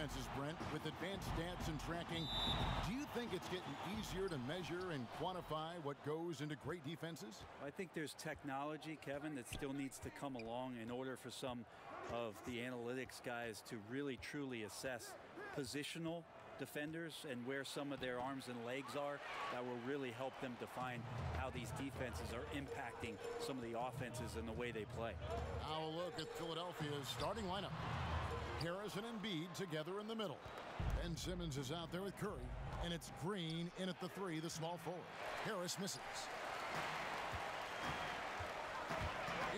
defenses, Brent, with advanced stats and tracking, do you think it's getting easier to measure and quantify what goes into great defenses? I think there's technology, Kevin, that still needs to come along in order for some of the analytics guys to really truly assess positional defenders and where some of their arms and legs are. That will really help them define how these defenses are impacting some of the offenses and the way they play. Now a look at Philadelphia's starting lineup. Harris and Embiid together in the middle. Ben Simmons is out there with Curry, and it's Green in at the 3, the small forward. Harris misses.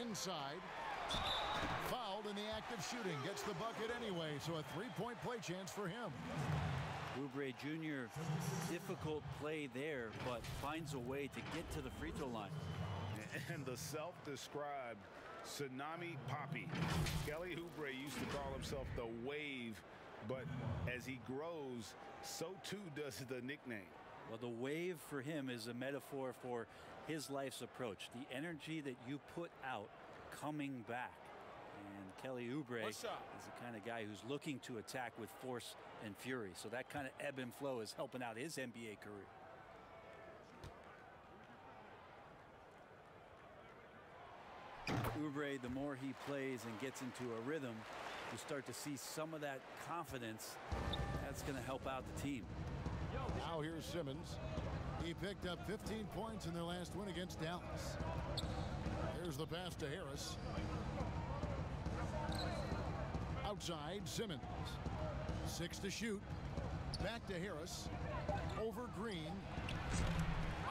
Inside. Fouled in the act of shooting. Gets the bucket anyway, so a 3-point play chance for him. Oubre Jr., difficult play there, but finds a way to get to the free throw line. And the self-described Tsunami Poppy. Kelly Oubre used to call himself the Wave, but as he grows, so too does the nickname. Well, the wave for him is a metaphor for his life's approach. The energy that you put out coming back. And Kelly Oubre is the kind of guy who's looking to attack with force and fury. So that kind of ebb and flow is helping out his NBA career. Oubre, the more he plays and gets into a rhythm, you start to see some of that confidence. That's going to help out the team. Now here's Simmons. He picked up 15 points in their last win against Dallas. Here's the pass to Harris. Outside, Simmons. 6 to shoot. Back to Harris. Over Green.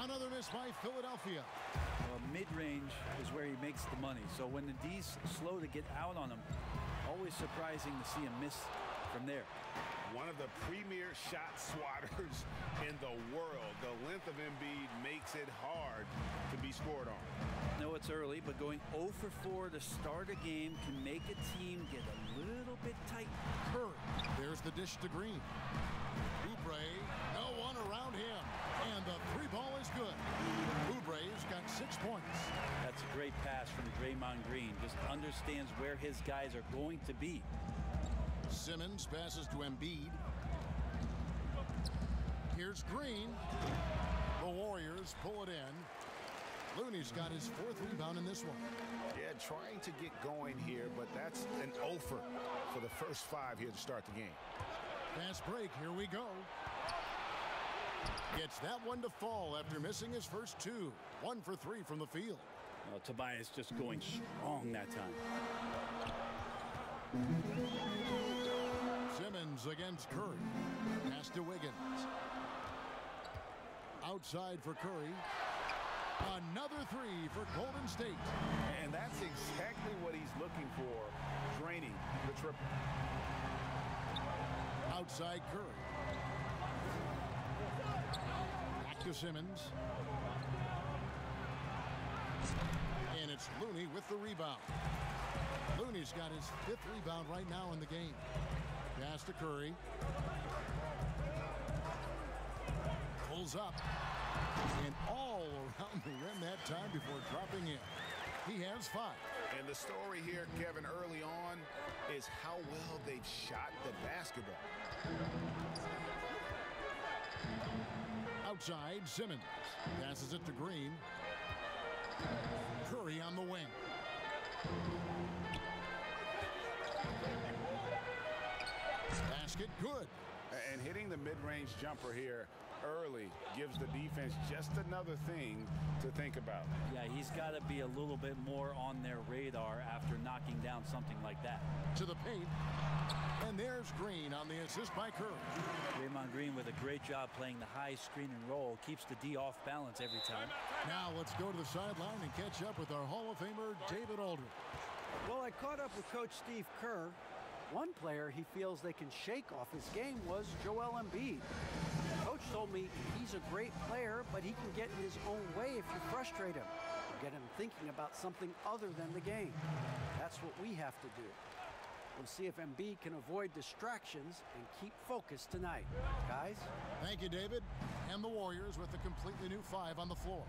Another miss by Philadelphia. Well, mid-range is where he makes the money. So when the D's slow to get out on him, always surprising to see him miss from there. One of the premier shot swatters in the world. The length of Embiid makes it hard to be scored on. I know it's early, but going 0 for 4 to start a game can make a team get a little bit tight. Curry. There's the dish to Green. Oubre, no one around him. And the 3-ball is good. Oubre's got 6 points. That's a great pass from Draymond Green. Just understands where his guys are going to be. Simmons passes to Embiid. Here's Green. The Warriors pull it in. Looney's got his 4th rebound in this one. Yeah, trying to get going here, but that's an offer for the first 5 here to start the game. Fast break, here we go. Gets that one to fall after missing his first 2. 1 for 3 from the field. Well, Tobias just going strong that time. Simmons against Curry. Pass to Wiggins. Outside for Curry. Another 3 for Golden State. And that's exactly what he's looking for, draining the triple. Outside Curry. Back to Simmons. And it's Looney with the rebound. Looney's got his 5th rebound right now in the game. Pass to Curry. Pulls up. And all around the rim that time before dropping in. He has 5. And the story here, Kevin, early on is how well they've shot the basketball. Outside, Simmons. Passes it to Green. Curry on the wing. Basket good. And hitting the mid-range jumper here early gives the defense just another thing to think about. Yeah, he's got to be a little bit more on their radar after knocking down something like that. To the paint. And there's Green on the assist by Curry. Draymond Green with a great job playing the high screen and roll. Keeps the D off balance every time. Now let's go to the sideline and catch up with our Hall of Famer, David Aldridge. Well, I caught up with Coach Steve Kerr. One player he feels they can shake off his game was Joel Embiid. Coach told me he's a great player, but he can get in his own way if you frustrate him. Or get him thinking about something other than the game. That's what we have to do. We'll see if Embiid can avoid distractions and keep focused tonight. Guys? Thank you, David. And the Warriors with a completely new 5 on the floor.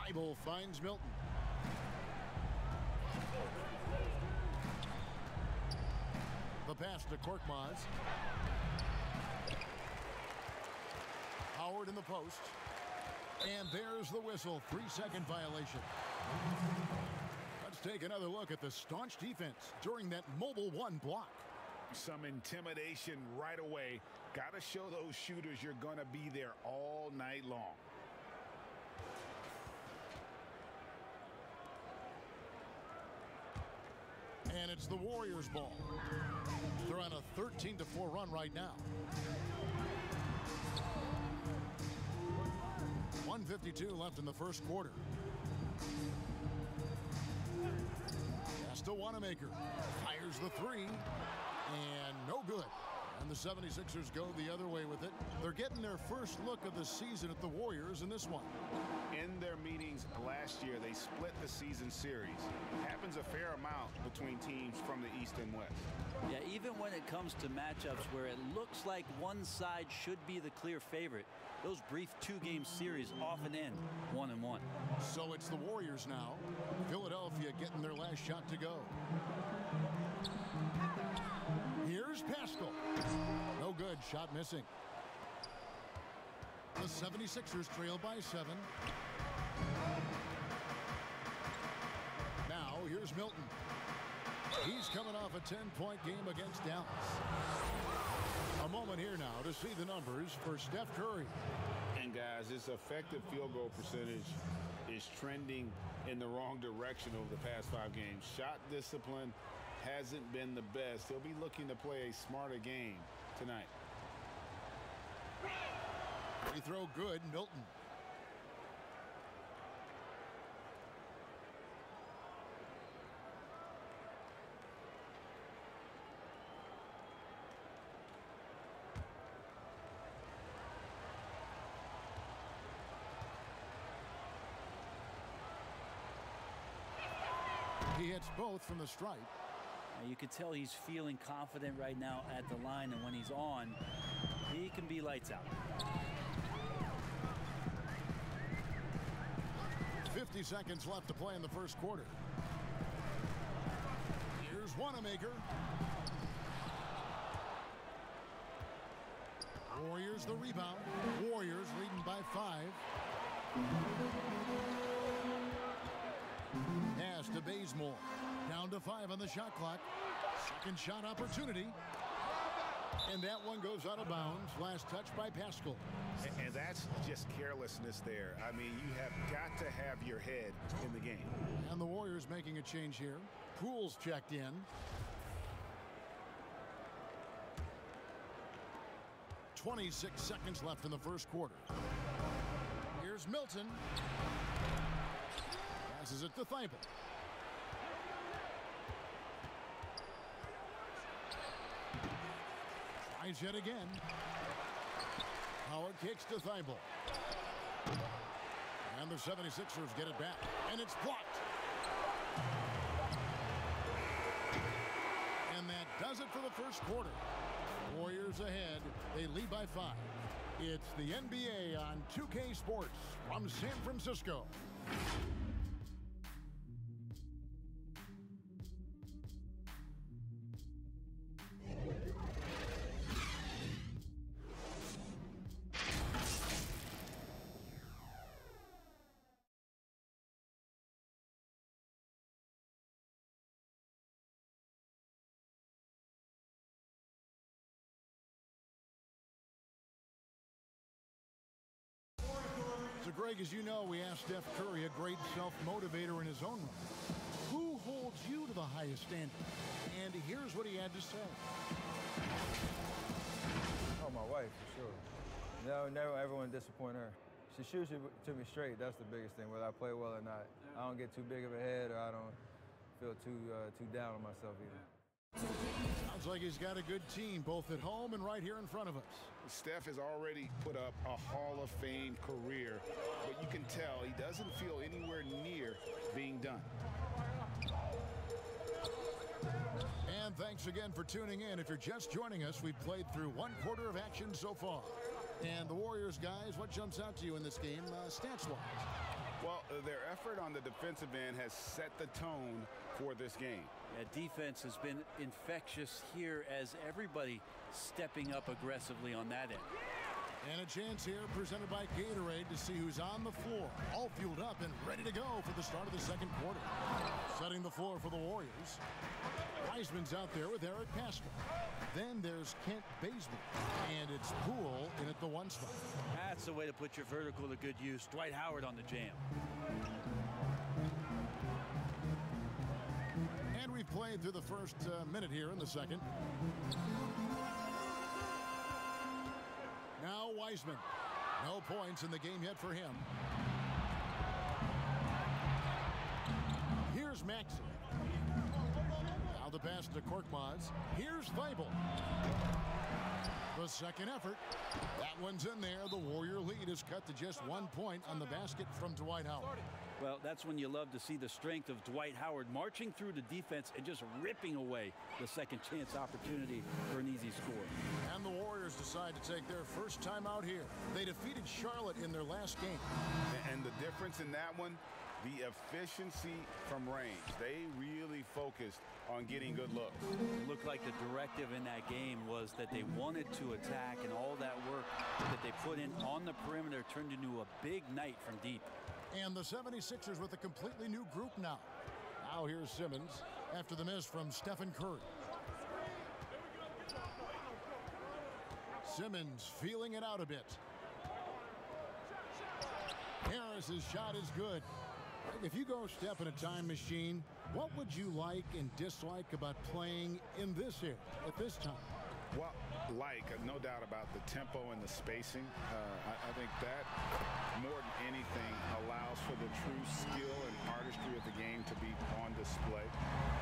Thibault finds Milton. pass to Korkmaz. Howard in the post. And there's the whistle. 3-second violation. Let's take another look at the staunch defense during that mobile one block. Some intimidation right away. Got to show those shooters you're going to be there all night long. And it's the Warriors' ball. They're on a 13-4 run right now. 1:52 left in the first quarter. Pass to Wanamaker. Fires the three. And no good. And the 76ers go the other way with it. They're getting their first look of the season at the Warriors in this one. In their meetings last year, they split the season series. Happens a fair amount between teams from the East and West. Yeah, even when it comes to matchups where it looks like one side should be the clear favorite, those brief two-game series often end 1-1. So it's the Warriors now. Philadelphia getting their last shot to go. Here's Pascal. No good. Shot missing. The 76ers trail by 7. Now here's Milton. He's coming off a 10-point game against Dallas. A moment here now to see the numbers for Steph Curry. And guys, his effective field goal percentage is trending in the wrong direction over the past 5 games. Shot discipline hasn't been the best. He'll be looking to play a smarter game tonight. Free throw good. Milton. He hits both from the stripe. You can tell he's feeling confident right now at the line, and when he's on, he can be lights out. 50 seconds left to play in the first quarter. Here's Wanamaker. Warriors the rebound. Warriors leading by 5. Pass to Bazemore. Down to 5 on the shot clock. Second shot opportunity. And that one goes out of bounds. Last touch by Pascal. And that's just carelessness there. I mean, you have got to have your head in the game. And the Warriors making a change here. Poole's checked in. 26 seconds left in the first quarter. Here's Milton. Passes it to Thibault. Tries yet again. Howard kicks to Thibault. And the 76ers get it back. And it's blocked. And that does it for the first quarter. Warriors ahead. They lead by 5. It's the NBA on 2K Sports from San Francisco. So, Greg, as you know, we asked Steph Curry, a great self-motivator in his own right, who holds you to the highest standard? And here's what he had to say. Oh, my wife, for sure. No, never ever want to disappoint her. She shoots it to me straight. That's the biggest thing, whether I play well or not. I don't get too big of a head, or I don't feel too down on myself either. Sounds like he's got a good team, both at home and right here in front of us. Steph has already put up a Hall of Fame career, but you can tell he doesn't feel anywhere near being done. And thanks again for tuning in. If you're just joining us, we've played through 1 quarter of action so far. And the Warriors, guys, what jumps out to you in this game, stats-wise? Well, their effort on the defensive end has set the tone for this game. That defense has been infectious here as everybody stepping up aggressively on that end. And a chance here presented by Gatorade to see who's on the floor. All fueled up and ready to go for the start of the second quarter. Setting the floor for the Warriors. Wiseman's out there with Eric Pascal. Then there's Kent Bazemore. And it's Poole in at the 1 spot. That's the way to put your vertical to good use. Dwight Howard on the jam. And we've played through the first minute here in the second. Now Wiseman. No points in the game yet for him. Here's Maxey. Now the pass to Korkmaz. Here's Thibault. The second effort. That one's in there. The Warrior lead is cut to just 1 point on the basket from Dwight Howard. Well, that's when you love to see the strength of Dwight Howard marching through the defense and just ripping away the second chance opportunity for an easy score. And the Warriors decide to take their first time out here. They defeated Charlotte in their last game. And the difference in that one, the efficiency from range. They really focused on getting good looks. It looked like the directive in that game was that they wanted to attack, and all that work that they put in on the perimeter turned into a big night from deep. And the 76ers with a completely new group now. Now here's Simmons after the miss from Stephen Curry. Simmons feeling it out a bit. Harris's shot is good. If you go step in a time machine, what would you like and dislike about playing in this era at this time? Well, no doubt about the tempo and the spacing. I think that more than anything allows for the true skill and artistry of the game to be on display.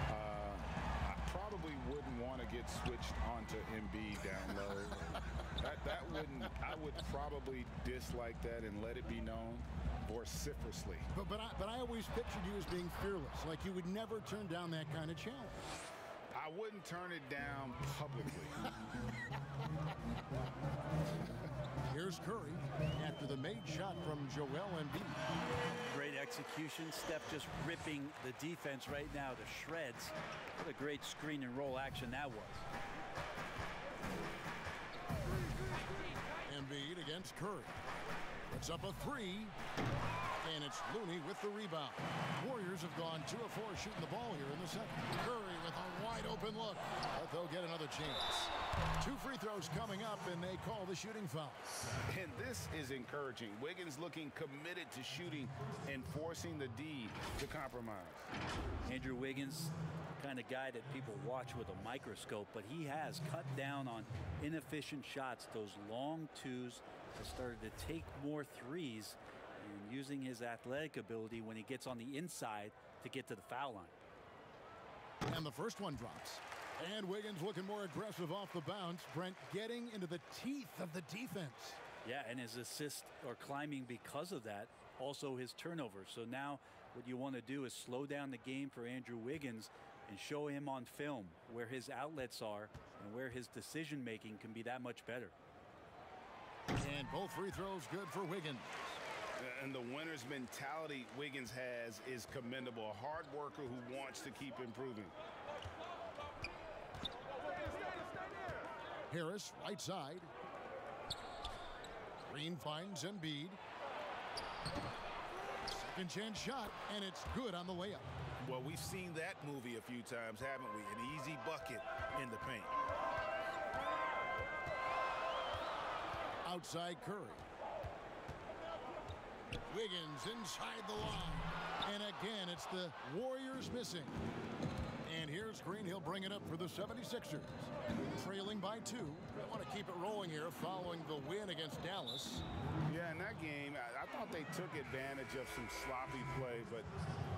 I probably wouldn't want to get switched onto Embiid down low. I would probably dislike that and let it be known vociferously. But I always pictured you as being fearless, like you would never turn down that kind of challenge. I wouldn't turn it down publicly. Here's Curry after the made shot from Joel Embiid. Great execution. Steph just ripping the defense right now to shreds. What a great screen and roll action that was. Embiid against Curry. It's up a 3. And it's Looney with the rebound. Warriors have gone 2 of 4 shooting the ball here in the second. Curry with a wide open look. But they'll get another chance. 2 free throws coming up, and they call the shooting foul. And this is encouraging. Wiggins looking committed to shooting and forcing the D to compromise. Andrew Wiggins, the kind of guy that people watch with a microscope, but he has cut down on inefficient shots, those long twos, has started to take more threes, and using his athletic ability when he gets on the inside to get to the foul line. And the first one drops. And Wiggins looking more aggressive off the bounce. Brent getting into the teeth of the defense. Yeah, and his assists are climbing because of that. Also his turnovers. So now what you want to do is slow down the game for Andrew Wiggins and show him on film where his outlets are and where his decision making can be that much better. And both free throws good for Wiggins. And the winner's mentality Wiggins has is commendable. A hard worker who wants to keep improving. Harris, right side. Green finds Embiid. Second chance shot, and it's good on the layup. Well, we've seen that movie a few times, haven't we? An easy bucket in the paint. Outside Curry. Wiggins inside the line. And again, it's the Warriors missing. And here's Green. He'll bring it up for the 76ers. Trailing by 2. They want to keep it rolling here following the win against Dallas. Yeah, in that game, I thought they took advantage of some sloppy play, but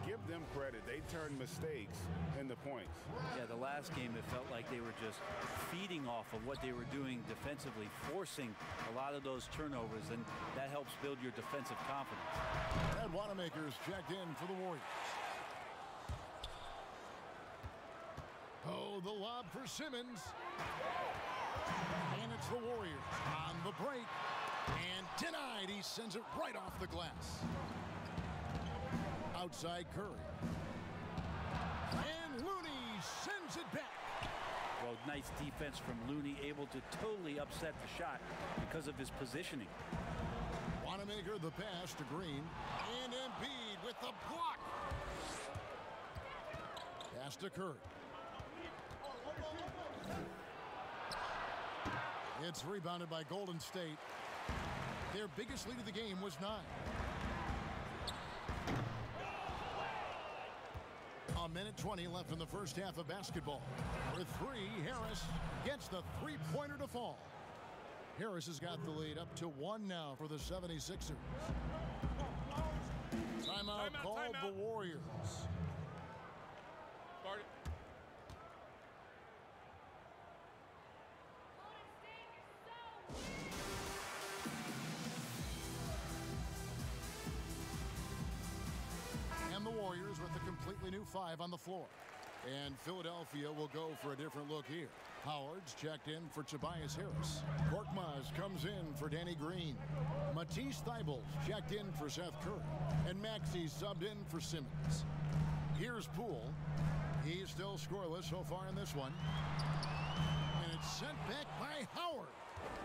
give them credit. They turned mistakes into points. Yeah, the last game, it felt like they were just feeding off of what they were doing defensively, forcing a lot of those turnovers, and that helps build your defensive confidence. And Wanamaker's checked in for the Warriors. Oh, the lob for Simmons. And it's the Warriors on the break. And denied. He sends it right off the glass. Outside Curry. And Looney sends it back. Well, nice defense from Looney, able to totally upset the shot because of his positioning. Wanamaker the pass to Green. And Embiid with the block. Pass to Curry. It's rebounded by Golden State. Their biggest lead of the game was 9. A minute 20 left in the first half of basketball. For 3, Harris gets the three-pointer to fall. Harris has got the lead up to 1 now for the 76ers. Timeout called the Warriors. Start it. And the Warriors with a completely new 5 on the floor. And Philadelphia will go for a different look here. Howard's checked in for Tobias Harris. Korkmaz comes in for Danny Green. Matisse Thybulle checked in for Seth Curry. And Maxey subbed in for Simmons. Here's Poole. He's still scoreless so far in this one. And it's sent back by Howard.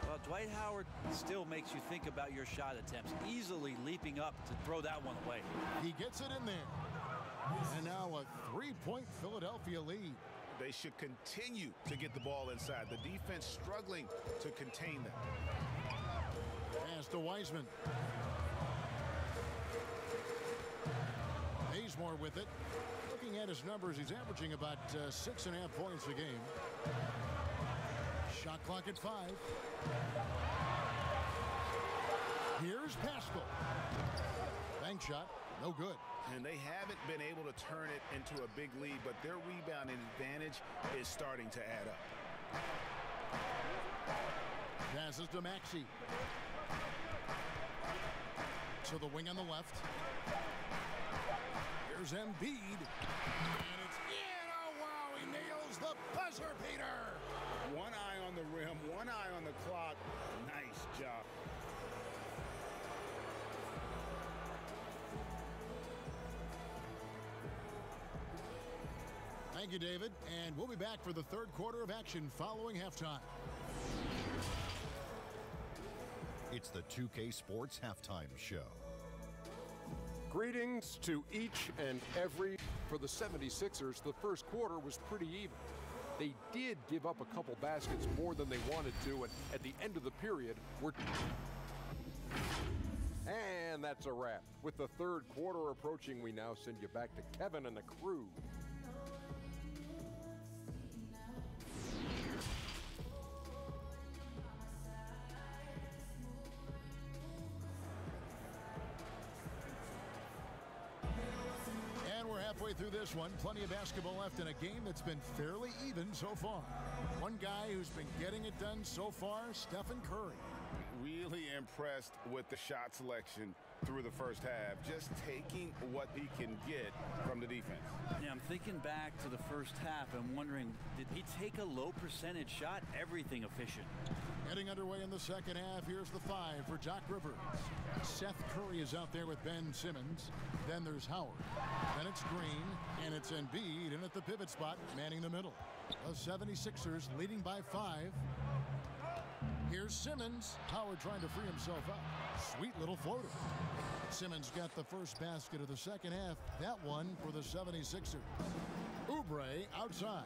Well, Dwight Howard still makes you think about your shot attempts, easily leaping up to throw that one away. He gets it in there. And now a 3-point Philadelphia lead. They should continue to get the ball inside. The defense struggling to contain them. Pass to Wiseman. Bazemore with it. Looking at his numbers, he's averaging about 6.5 points a game. Shot clock at 5. Here's Pascal. Bank shot, no good. And they haven't been able to turn it into a big lead, but their rebounding advantage is starting to add up. Passes to Maxey. To the wing on the left. Here's Embiid. And it's in. Oh, wow, he nails the buzzer beater. One eye on the rim, one eye on the clock. Nice job. Thank you, David. And we'll be back for the third quarter of action following halftime. It's the 2K Sports Halftime Show. Greetings to each and every. For the 76ers, the first quarter was pretty even. They did give up a couple baskets more than they wanted to, and at the end of the period, And that's a wrap. With the third quarter approaching, we now send you back to Kevin and the crew. Halfway through this one, plenty of basketball left in a game that's been fairly even so far. One guy who's been getting it done so far, Stephen Curry. Really impressed with the shot selection through the first half, just taking what he can get from the defense. Yeah, I'm thinking back to the first half and wondering, did he take a low percentage shot? Everything efficient. Getting underway in the second half, here's the 5 for Doc Rivers. Seth Curry is out there with Ben Simmons. Then there's Howard. Then it's Green, and it's Embiid in at the pivot spot, manning the middle. The 76ers leading by 5. Here's Simmons. Howard trying to free himself up. Sweet little floater. Simmons got the first basket of the second half. That one for the 76ers. Oubre outside.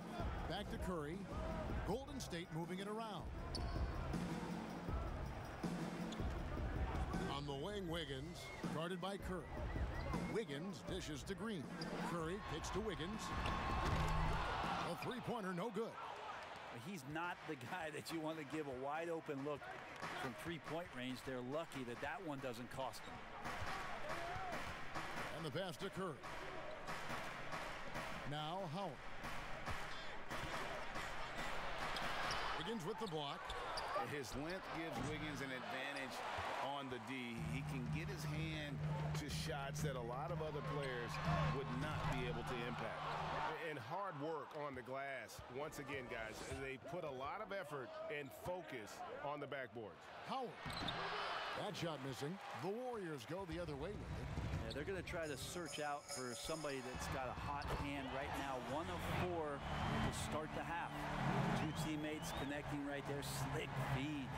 Back to Curry. Golden State moving it around. On the wing, Wiggins, guarded by Curry. Wiggins dishes to Green. Curry kicks to Wiggins. A three-pointer, no good. He's not the guy that you want to give a wide open look from three-point range. They're lucky that that one doesn't cost them. And the pass to Curry. Now Howard. Wiggins with the block. His length gives Wiggins an advantage on the D. He can get his hand to shots that a lot of other players would not be able to impact. And hard work on the glass. Once again, guys, they put a lot of effort and focus on the backboards. Howard. That shot missing. The Warriors go the other way with it. Yeah, Yeah, they're going to try to search out for somebody that's got a hot hand right now. 1 of 4 to start the half. 2 teammates connecting right there. Slick feed.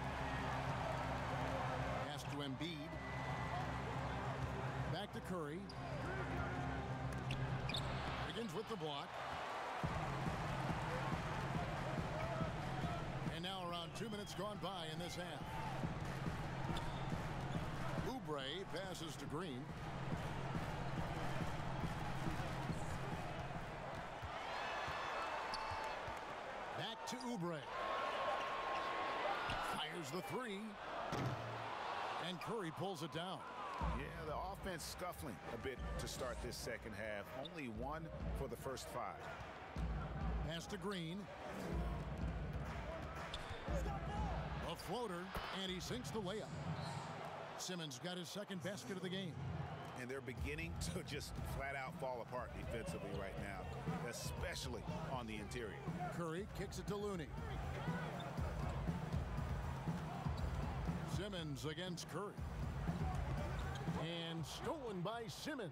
Pass to Embiid. Back to Curry. Begins with the block. And now around 2 minutes gone by in this half. Oubre passes to Green. Back to Oubre. Fires the 3. And Curry pulls it down. Yeah, the offense scuffling a bit to start this second half. Only 1 for the first 5. Pass to Green. A floater, and he sinks the layup. Simmons got his second basket of the game. And they're beginning to just flat out fall apart defensively right now, especially on the interior. Curry kicks it to Looney. Simmons against Curry. And stolen by Simmons.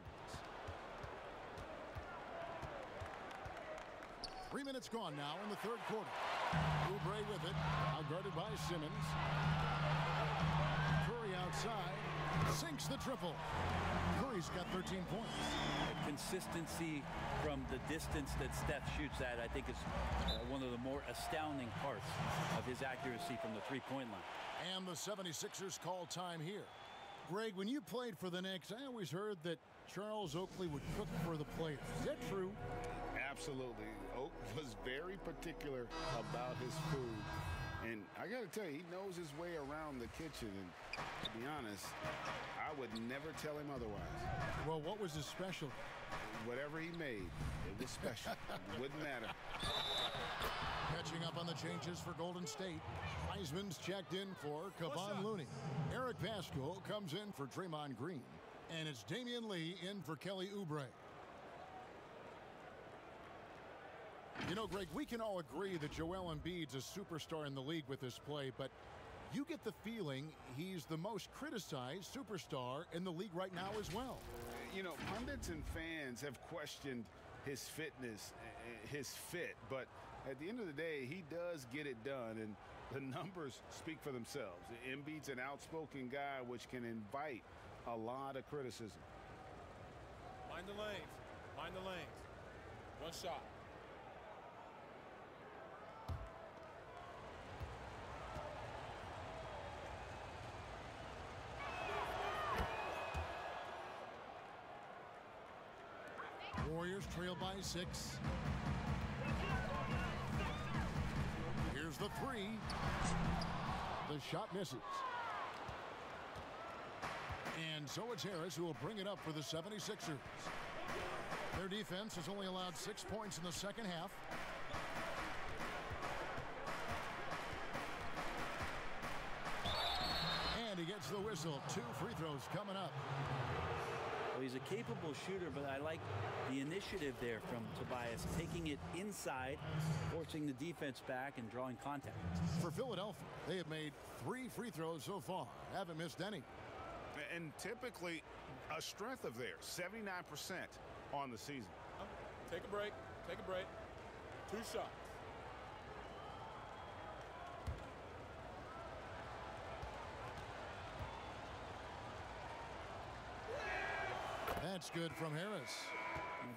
3 minutes gone now in the third quarter. Oubre with it, outguarded by Simmons. Curry outside, sinks the triple. Curry's got 13 points. The consistency from the distance that Steph shoots at, I think, is one of the more astounding parts of his accuracy from the three-point line. And the 76ers call time here. Greg, when you played for the Knicks, I always heard that Charles Oakley would cook for the players. Is that true? Absolutely. Oak was very particular about his food. And I got to tell you, he knows his way around the kitchen. And to be honest, I would never tell him otherwise. Well, what was his specialty? Whatever he made, it was special. It wouldn't matter. Catching up on the changes for Golden State. Wiseman's checked in for Kevon Looney. Eric Pascal comes in for Draymond Green. And it's Damian Lee in for Kelly Oubre. You know, Greg, we can all agree that Joel Embiid's a superstar in the league with his play, but you get the feeling he's the most criticized superstar in the league right now as well. You know, pundits and fans have questioned his fitness, his fit, but at the end of the day, he does get it done, and the numbers speak for themselves. Embiid's an outspoken guy, which can invite a lot of criticism. Mind the lanes. Mind the lanes. One shot. Warriors trail by 6. Here's the 3. The shot misses. And so it's Harris who will bring it up for the 76ers. Their defense has only allowed 6 points in the second half. And he gets the whistle. 2 free throws coming up. Well, he's a capable shooter, but I like the initiative there from Tobias, taking it inside, forcing the defense back, and drawing contact. For Philadelphia, they have made 3 free throws so far. Haven't missed any. And typically a strength of theirs, 79% on the season. Take a break. Take a break. 2 shots. That's good from Harris.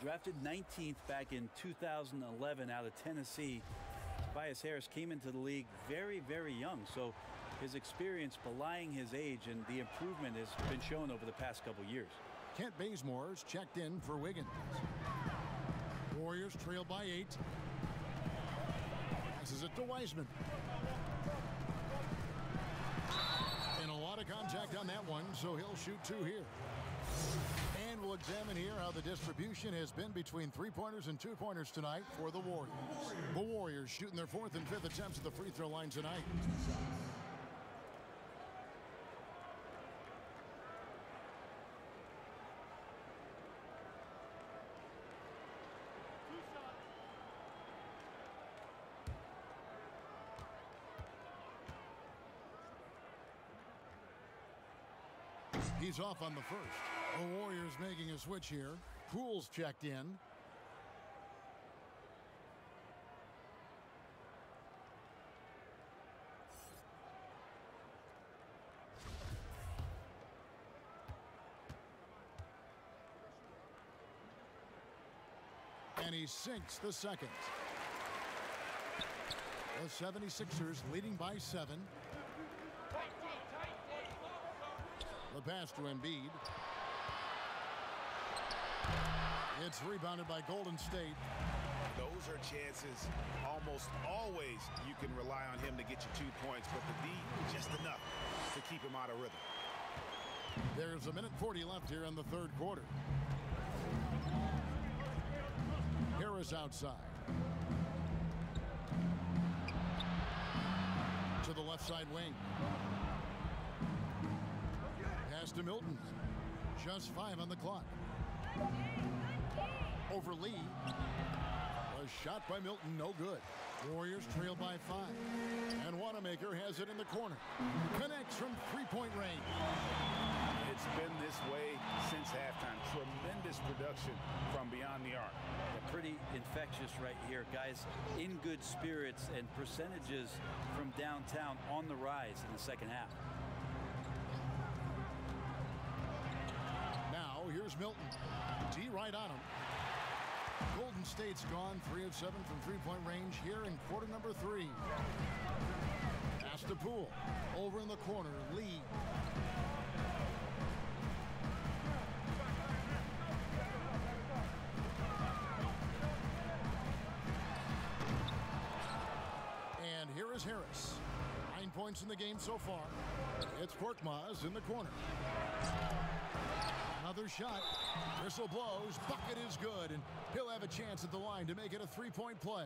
Drafted 19th back in 2011 out of Tennessee, Tobias Harris came into the league very, very young. So his experience belying his age, and the improvement has been shown over the past couple years. Kent Bazemore's checked in for Wiggins. Warriors trail by 8. Passes it to Wiseman. And a lot of contact on that one, so he'll shoot 2 here. And we'll examine here how the distribution has been between 3-pointers and 2-pointers tonight for the Warriors. The Warriors shooting their 4th and 5th attempts at the free throw line tonight. He's off on the first. The Warriors making a switch here. Poole's checked in. And he sinks the second. The 76ers leading by 7. The pass to Embiid. It's rebounded by Golden State. Those are chances almost always you can rely on him to get you 2 points, but the D just enough to keep him out of rhythm. There's 1:40 left here in the third quarter. Harris outside. To the left side wing. Pass to Milton. Just 5 on the clock. Over Lee. A shot by Milton, no good. Warriors trail by 5. And Wanamaker has it in the corner. Connects from three-point range. It's been this way since halftime. Tremendous production from beyond the arc. Yeah, pretty infectious right here. Guys in good spirits and percentages from downtown on the rise in the second half. Now here's Milton. D right on him. Golden State's gone 3 of 7 from three-point range here in quarter number 3. Pass to Poole. Over in the corner, Lee. And here is Harris. 9 points in the game so far. It's Korkmaz in the corner. Another shot. Whistle blows. Bucket is good, and he'll have a chance at the line to make it a three-point play.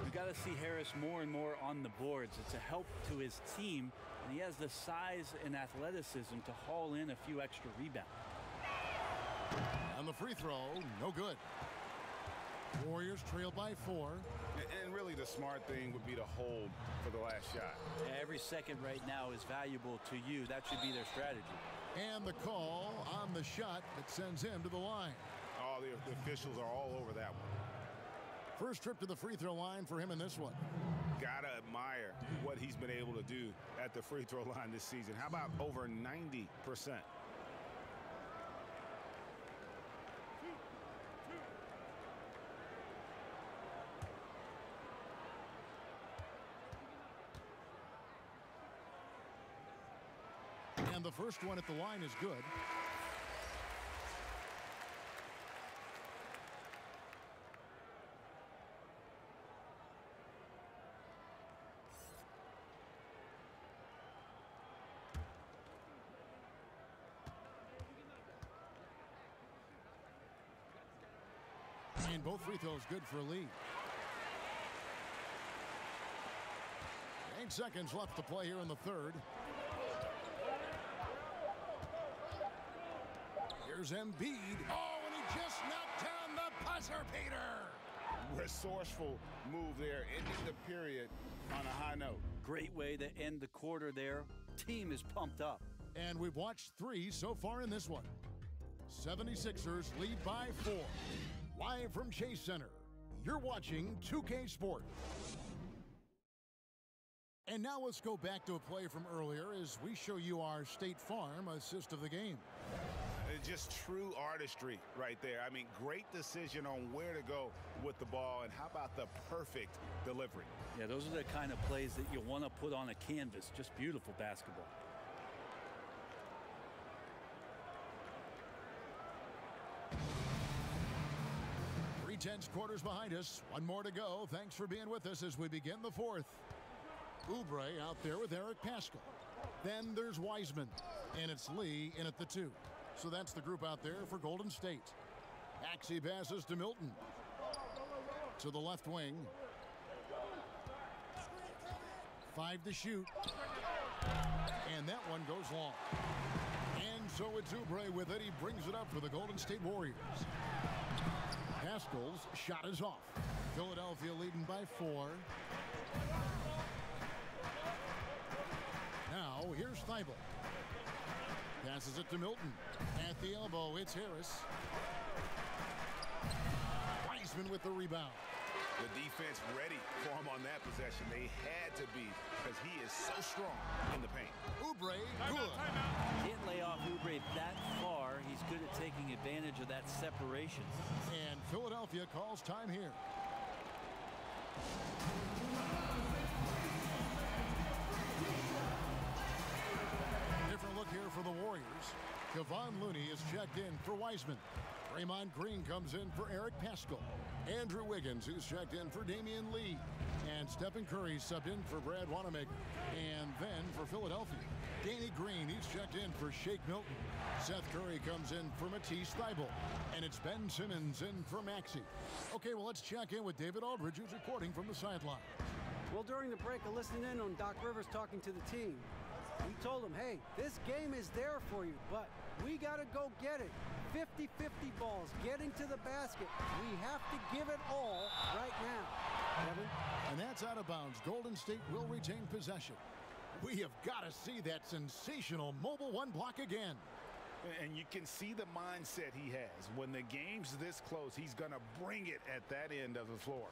We've got to see Harris more and more on the boards. It's a help to his team, and he has the size and athleticism to haul in a few extra rebounds. And the free throw, no good. Warriors trail by 4. And really the smart thing would be to hold for the last shot. Every second right now is valuable to you. That should be their strategy. And the call on the shot that sends him to the line. Oh, the officials are all over that one. First trip to the free throw line for him in this one. Gotta admire what he's been able to do at the free throw line this season. How about over 90%? And the first one at the line is good. And both free throws good for Lee. 8 seconds left to play here in the third. Here's Embiid. Oh, and he just knocked down the buzzer beater. Resourceful move there, ending the period on a high note. Great way to end the quarter there. Team is pumped up. And we've watched 3 so far in this one. 76ers lead by 4. Live from Chase Center, you're watching 2K Sports. And now let's go back to a play from earlier as we show you our State Farm assist of the game. Just true artistry right there. I mean, great decision on where to go with the ball, and how about the perfect delivery? Yeah, those are the kind of plays that you want to put on a canvas. Just beautiful basketball. Tense quarters behind us. One more to go. Thanks for being with us as we begin the fourth. Oubre out there with Eric Paschal. Then there's Wiseman, and it's Lee in at the 2. So that's the group out there for Golden State. Axie passes to Milton. To the left wing. 5 to shoot. And that one goes long. And so it's Oubre with it. He brings it up for the Golden State Warriors. Paschal's shot is off. Philadelphia leading by 4. Now here's Thibault. Passes it to Milton. At the elbow, it's Harris. Wiseman with the rebound. The defense ready for him on that possession. They had to be because he is so strong in the paint. Oubre, good. Can't lay off Oubre that far. He's good at taking advantage of that separation. And Philadelphia calls time here. Different look here for the Warriors. Kevon Looney is checked in for Wiseman. Draymond Green comes in for Eric Paschall. Andrew Wiggins, who's checked in for Damian Lee. And Stephen Curry subbed in for Brad Wanamaker. And then for Philadelphia, Danny Green, he's checked in for Shake Milton. Seth Curry comes in for Matisse Thybulle. And it's Ben Simmons in for Maxey. Okay, well, let's check in with David Aldridge, who's reporting from the sideline. Well, during the break, I listened in on Doc Rivers talking to the team. He told them, hey, this game is there for you, but we got to go get it. 50-50 balls, getting to the basket. We have to give it all right now. Kevin? And that's out of bounds. Golden State will retain possession. We have got to see that sensational mobile one block again. And you can see the mindset he has. When the game's this close, he's going to bring it at that end of the floor.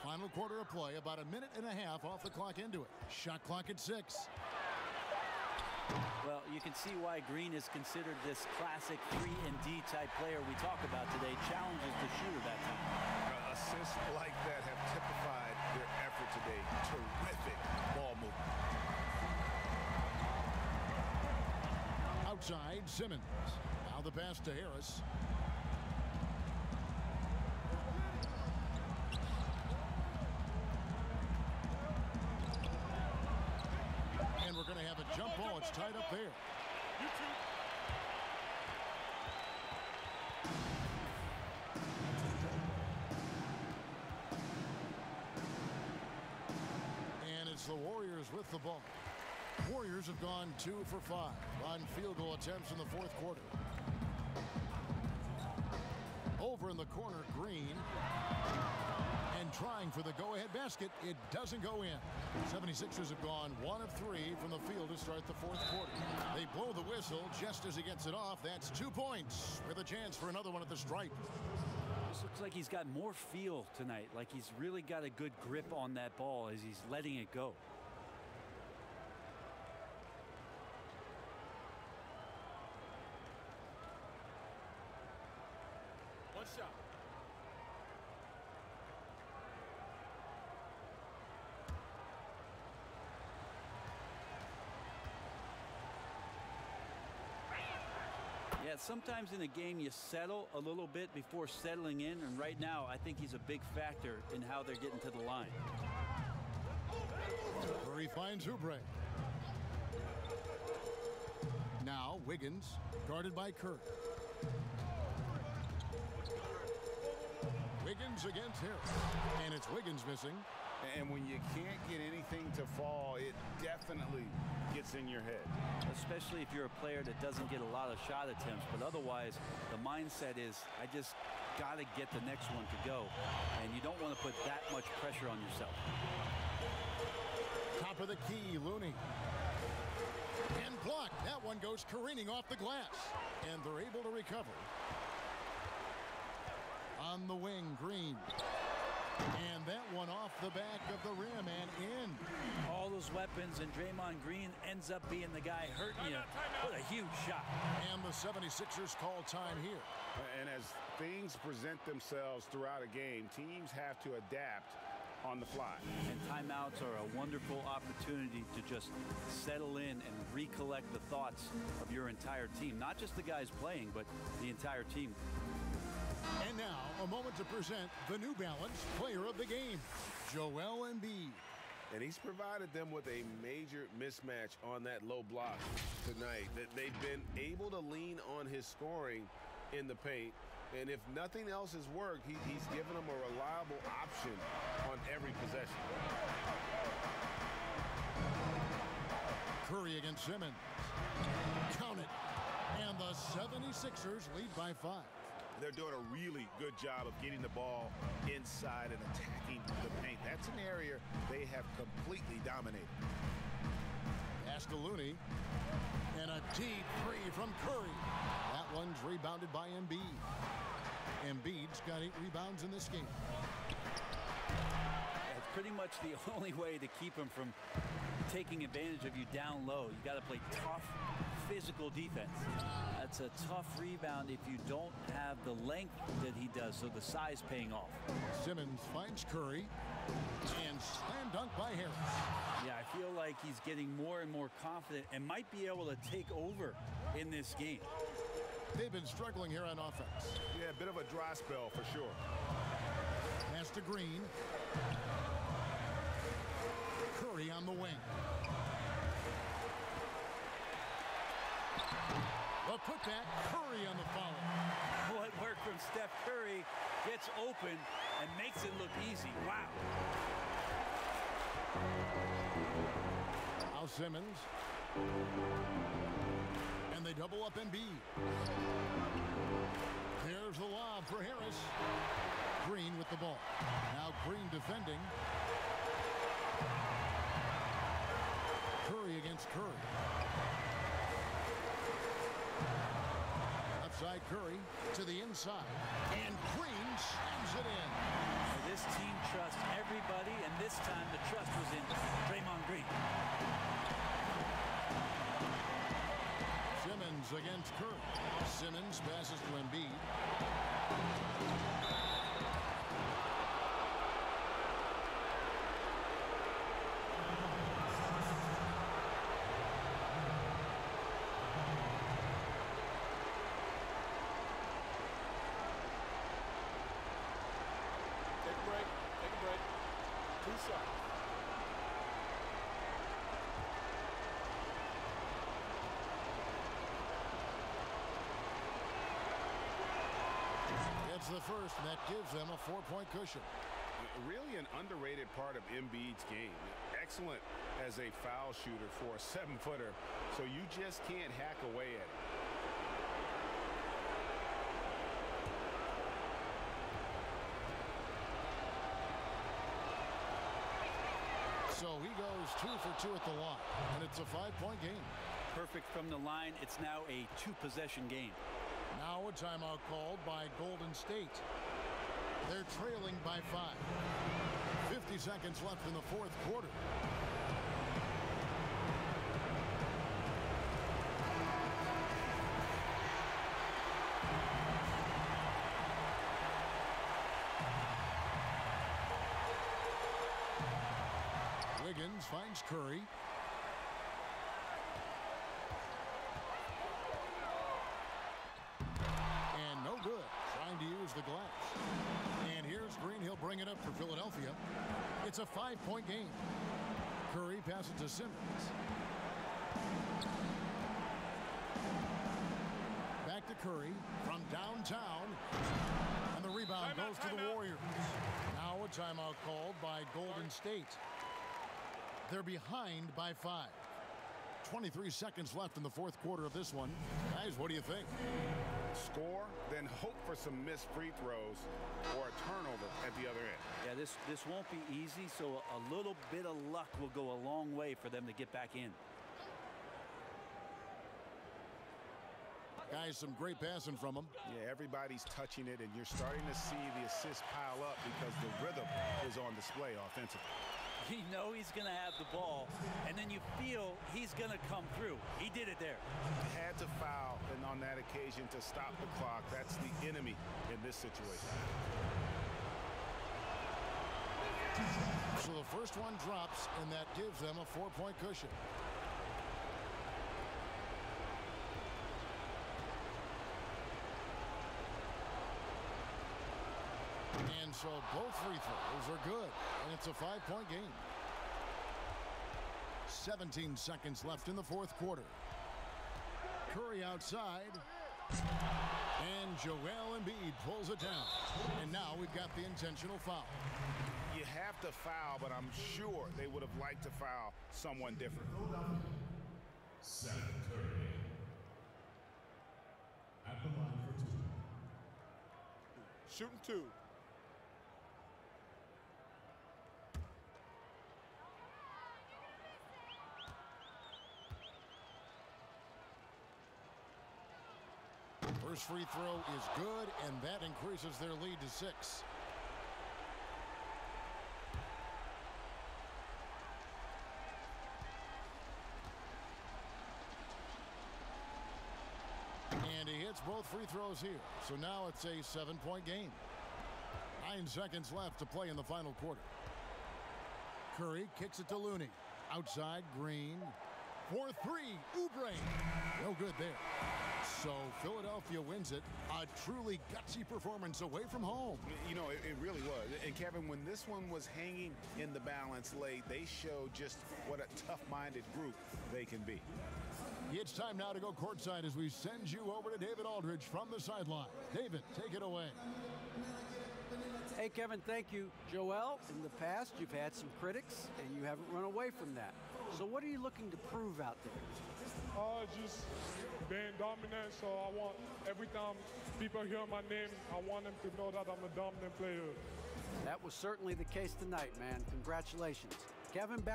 Final quarter of play, about a minute and a half off the clock into it. Shot clock at 6. Well, you can see why Green is considered this classic 3-and-D type player we talk about today. Challenges the shooter that time. Assists like that have typified their effort today. Terrific ball movement. Outside, Simmons. Now the pass to Harris. And we're going to have a jump ball. It's tied up there. And it's the Warriors with the ball. Warriors have gone 2 for 5 on field goal attempts in the fourth quarter. Over in the corner, Green. And trying for the go-ahead basket. It doesn't go in. 76ers have gone 1 of 3 from the field to start the fourth quarter. They blow the whistle just as he gets it off. That's 2 points with a chance for another one at the stripe. This looks like he's got more feel tonight. Like he's really got a good grip on that ball as he's letting it go. One shot. Yeah, sometimes in a game you settle a little bit before settling in, and right now I think he's a big factor in how they're getting to the line. Curry finds Oubre. Now Wiggins, guarded by Kerr. Wiggins against Harris. And it's Wiggins missing. And when you can't get anything to fall, it definitely gets in your head. Especially if you're a player that doesn't get a lot of shot attempts. But otherwise, the mindset is, I just got to get the next one to go. And you don't want to put that much pressure on yourself. Top of the key, Looney. And blocked. That one goes careening off the glass. And they're able to recover. On the wing, Green. And that one off the back of the rim and in. All those weapons, and Draymond Green ends up being the guy hurting you. What a huge shot. And the 76ers call time here. And as things present themselves throughout a game, teams have to adapt on the fly. And timeouts are a wonderful opportunity to just settle in and recollect the thoughts of your entire team. Not just the guys playing, but the entire team. And now, a moment to present the New Balance Player of the Game, Joel Embiid. And he's provided them with a major mismatch on that low block tonight. That they've been able to lean on his scoring in the paint. And if nothing else has worked, he's given them a reliable option on every possession. Curry against Simmons. Count it. And the 76ers lead by 5. They're doing a really good job of getting the ball inside and attacking the paint. That's an area they have completely dominated. Pass to Looney. And a deep three from Curry. That one's rebounded by Embiid. Embiid's got 8 rebounds in this game. It's pretty much the only way to keep him from taking advantage of you down low. You got to play tough, physical defense. That's a tough rebound if you don't have the length that he does, so the size paying off. Simmons finds Curry. And slam dunk by Harris. Yeah, I feel like he's getting more and more confident and might be able to take over in this game. They've been struggling here on offense. Yeah, a bit of a dry spell for sure. Pass to Green. Curry on the wing. The putback, Curry on the foul. What work from Steph Curry gets open and makes it look easy. Wow. Now Simmons. And they double up Embiid. There's the lob for Harris. Green with the ball. Now Green defending. Curry against Curry. Outside Curry to the inside. And Green slams it in. This team trusts everybody, and this time the trust was in Draymond Green. Simmons against Curry. Simmons passes to Embiid. Take a break. Take a break. 2 seconds. It's the first, and that gives them a 4-point cushion. Really an underrated part of Embiid's game. Excellent as a foul shooter for a 7-footer, so you just can't hack away at it. So he goes 2 for 2 at the line, and it's a 5-point game. Perfect from the line. It's now a 2-possession game. Now a timeout called by Golden State. They're trailing by 5. 50 seconds left in the 4th quarter. Wiggins finds Curry. And no good. Trying to use the glass. And here's Green. He'll bring it up for Philadelphia. It's a 5-point game. Curry passes to Simmons. Back to Curry from downtown. And the rebound goes to the Warriors. Now a timeout called by Golden State. They're behind by 5. 23 seconds left in the 4th quarter of this one. Guys, what do you think? Score, then hope for some missed free throws or a turnover at the other end. Yeah, this won't be easy, so a little bit of luck will go a long way for them to get back in. Guys, some great passing from them. Yeah, everybody's touching it, and you're starting to see the assists pile up because the rhythm is on display offensively. You know he's going to have the ball, and then you feel he's going to come through. He did it there. Had to foul, and on that occasion to stop the clock. That's the enemy in this situation. So the first one drops, and that gives them a 4-point cushion. And so both free throws are good, and it's a 5-point game. 17 seconds left in the 4th quarter. Curry outside. And Joel Embiid pulls it down. And now we've got the intentional foul. You have to foul, but I'm sure they would have liked to foul someone different. Shooting 2. First free throw is good, and that increases their lead to 6. And he hits both free throws here. So now it's a 7-point game. 9 seconds left to play in the final quarter. Curry kicks it to Looney. Outside, Green. For 3, Oubre. No good there. So Philadelphia wins it. A truly gutsy performance away from home. You know, it really was. And Kevin, when this one was hanging in the balance late, they showed just what a tough-minded group they can be. It's time now to go courtside as we send you over to David Aldridge from the sideline. David, take it away. Hey, Kevin, thank you. Joel, in the past, you've had some critics, and you haven't run away from that. So what are you looking to prove out there? Just being dominant, so I want, every time people hear my name, I want them to know that I'm a dominant player. That was certainly the case tonight, man. Congratulations. Kevin, back